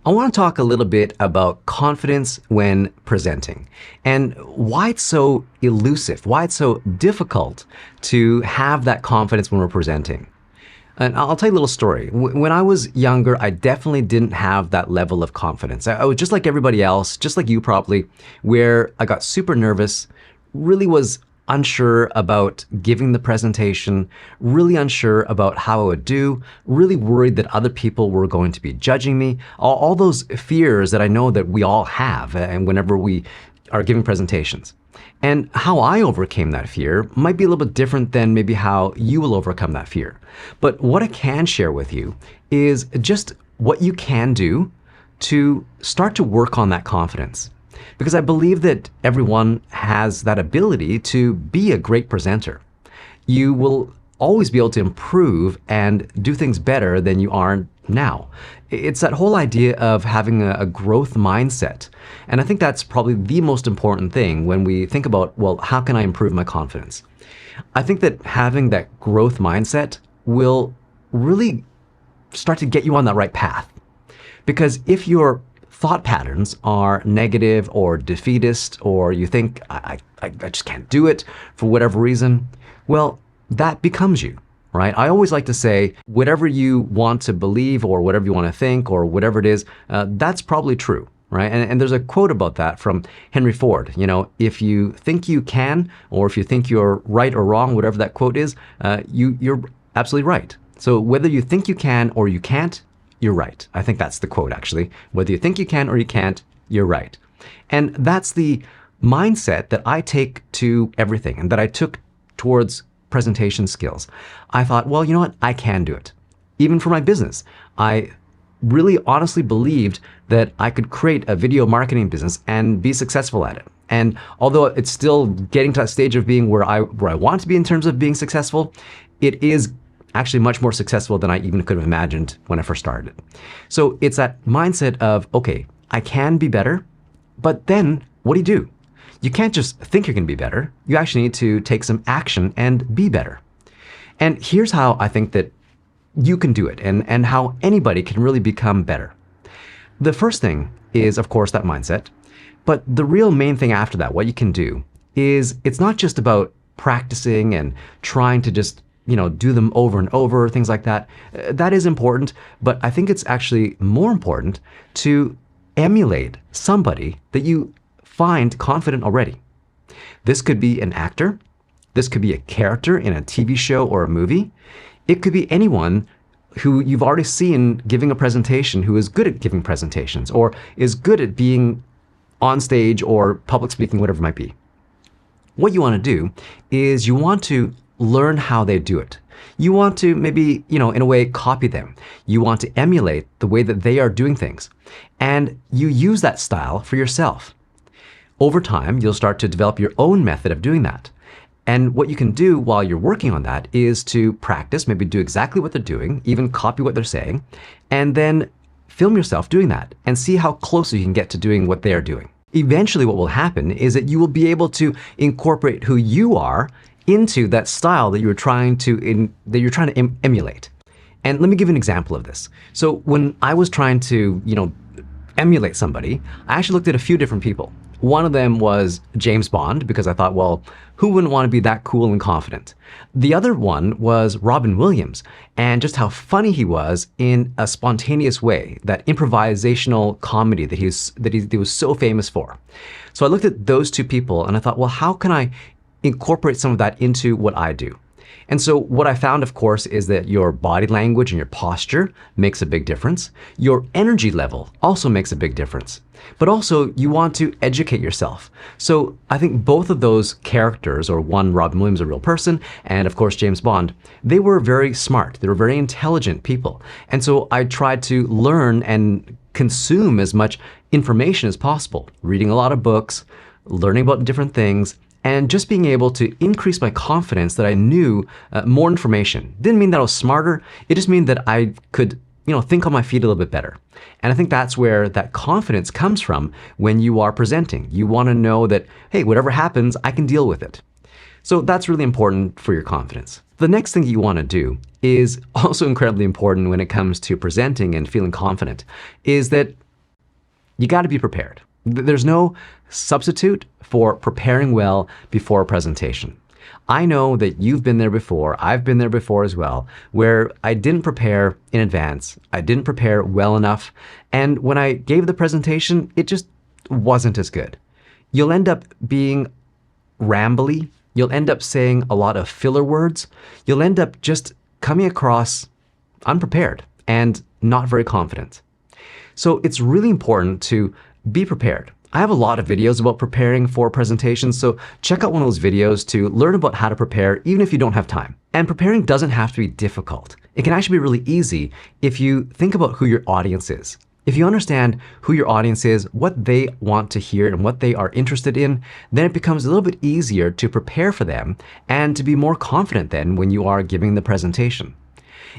I want to talk a little bit about confidence when presenting and why it's so elusive, why it's so difficult to have that confidence when we're presenting. And I'll tell you a little story. When I was younger, I definitely didn't have that level of confidence. I was just like everybody else, just like you probably, where I got super nervous, really was unsure about giving the presentation, really unsure about how I would do, really worried that other people were going to be judging me. All those fears that I know that we all have and whenever we are giving presentations. And how I overcame that fear might be a little bit different than maybe how you will overcome that fear. But what I can share with you is just what you can do to start to work on that confidence. Because I believe that everyone has that ability to be a great presenter. You will always be able to improve and do things better than you are now. It's that whole idea of having a growth mindset. And I think that's probably the most important thing when we think about, well, how can I improve my confidence? I think that having that growth mindset will really start to get you on that right path. Because if your thought patterns are negative or defeatist, or you think, I just can't do it for whatever reason, well, that becomes you, right? I always like to say, whatever you want to believe or whatever you want to think or whatever it is, that's probably true, right? And there's a quote about that from Henry Ford. You know, if you think you can, or if you think you're right or wrong, whatever that quote is, you're absolutely right. So whether you think you can or you can't, you're right. I think that's the quote, actually. Whether you think you can or you can't, you're right. And that's the mindset that I take to everything and that I took towards presentation skills. I thought, well, you know what? I can do it. Even for my business, I really honestly believed that I could create a video marketing business and be successful at it. And although it's still getting to that stage of being where I want to be in terms of being successful, it is actually much more successful than I even could have imagined when I first started. So it's that mindset of, okay, I can be better, but then what do? You can't just think you're going to be better. You actually need to take some action and be better. And here's how I think that you can do it and how anybody can really become better. The first thing is, of course, that mindset. But the real main thing after that, what you can do, is it's not just about practicing and trying to just do them over and over, things like that. That is important, but I think it's actually more important to emulate somebody that you find confident already. This could be an actor. This could be a character in a TV show or a movie. It could be anyone who you've already seen giving a presentation who is good at giving presentations or is good at being on stage or public speaking, whatever it might be. What you want to do is you want to learn how they do it. You want to maybe, in a way, copy them. You want to emulate the way that they are doing things. And you use that style for yourself. Over time, you'll start to develop your own method of doing that. And what you can do while you're working on that is to practice, maybe do exactly what they're doing, even copy what they're saying, and then film yourself doing that and see how close you can get to doing what they are doing. Eventually, what will happen is that you will be able to incorporate who you are into that style that you're trying to emulate. And let me give you an example of this. So when I was trying to, emulate somebody, I actually looked at a few different people. One of them was James Bond, because I thought, well, who wouldn't want to be that cool and confident? The other one was Robin Williams, and just how funny he was in a spontaneous way, that improvisational comedy that he was so famous for. So I looked at those two people and I thought, well, how can I incorporate some of that into what I do? And so what I found, of course, is that your body language and your posture makes a big difference. Your energy level also makes a big difference. But also you want to educate yourself. So I think both of those characters, or one, Robin Williams, a real person, and of course James Bond, they were very smart. They were very intelligent people. And so I tried to learn and consume as much information as possible, reading a lot of books, learning about different things, and just being able to increase my confidence that I knew more information. Didn't mean that I was smarter. It just meant that I could, think on my feet a little bit better. And I think that's where that confidence comes from when you are presenting. You want to know that, hey, whatever happens, I can deal with it. So that's really important for your confidence. The next thing you want to do is also incredibly important when it comes to presenting and feeling confident, is that You got to be prepared. There's no substitute for preparing well before a presentation. I know that you've been there before, I've been there before as well, where I didn't prepare in advance, I didn't prepare well enough, and when I gave the presentation, it just wasn't as good. You'll end up being rambly, you'll end up saying a lot of filler words, you'll end up just coming across unprepared and not very confident. So it's really important to be prepared. I have a lot of videos about preparing for presentations, so check out one of those videos to learn about how to prepare even if you don't have time. And preparing doesn't have to be difficult. It can actually be really easy if you think about who your audience is. If you understand who your audience is, what they want to hear and what they are interested in, then it becomes a little bit easier to prepare for them and to be more confident then when you are giving the presentation.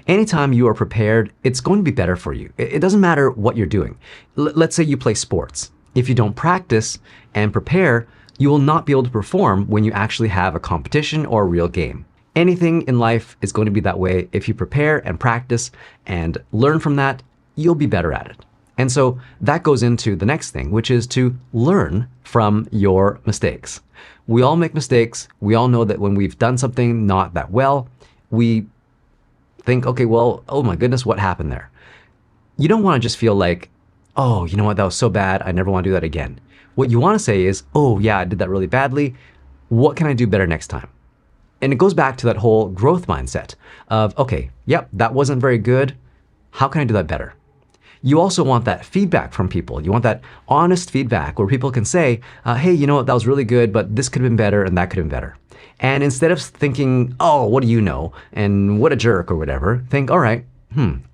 Anytime you are prepared, it's going to be better for you. It doesn't matter what you're doing. Let's say you play sports. If you don't practice and prepare, you will not be able to perform when you actually have a competition or a real game. Anything in life is going to be that way. If you prepare and practice and learn from that, you'll be better at it. And so that goes into the next thing, which is to learn from your mistakes. We all make mistakes. We all know that when we've done something not that well, we think, okay, well, oh my goodness, what happened there? You don't want to just feel like, oh, you know what, that was so bad, I never want to do that again. What you want to say is, oh yeah, I did that really badly. What can I do better next time? And it goes back to that whole growth mindset of, okay, yep, that wasn't very good. How can I do that better? You also want that feedback from people. You want that honest feedback where people can say, hey, you know what, that was really good, but this could have been better and that could have been better. And instead of thinking, oh, what do you know? And what a jerk or whatever, think, all right,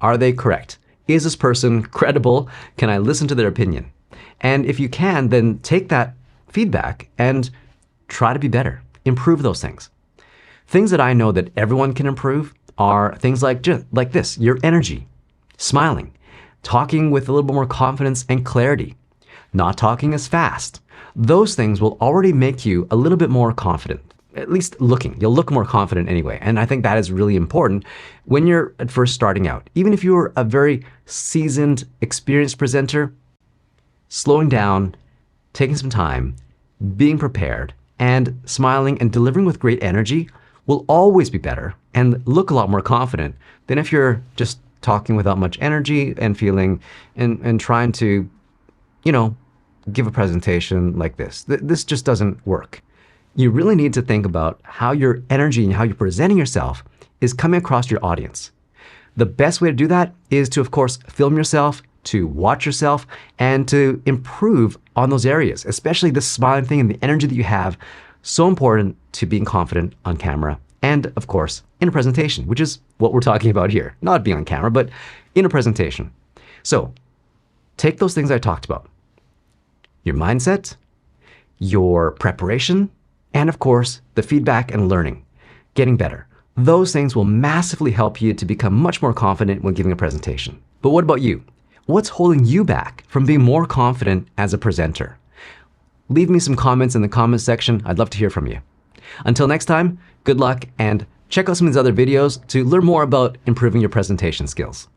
are they correct? Is this person credible? Can I listen to their opinion? And if you can, then take that feedback and try to be better. Improve those things. Things that I know that everyone can improve are things like this, your energy, smiling, talking with a little bit more confidence and clarity, not talking as fast. Those things will already make you a little bit more confident. At least looking. You'll look more confident anyway. And I think that is really important when you're at first starting out. Even if you're a very seasoned, experienced presenter, slowing down, taking some time, being prepared, and smiling and delivering with great energy will always be better and look a lot more confident than if you're just talking without much energy and feeling and trying to, give a presentation like this. This just doesn't work. You really need to think about how your energy and how you're presenting yourself is coming across your audience. The best way to do that is to, of course, film yourself, to watch yourself, and to improve on those areas, especially the smiling thing and the energy that you have. So important to being confident on camera and, of course, in a presentation, which is what we're talking about here. Not being on camera, but in a presentation. So take those things I talked about. Your mindset, your preparation, and of course, the feedback and learning, getting better. Those things will massively help you to become much more confident when giving a presentation. But what about you? What's holding you back from being more confident as a presenter? Leave me some comments in the comments section. I'd love to hear from you. Until next time, good luck and check out some of these other videos to learn more about improving your presentation skills.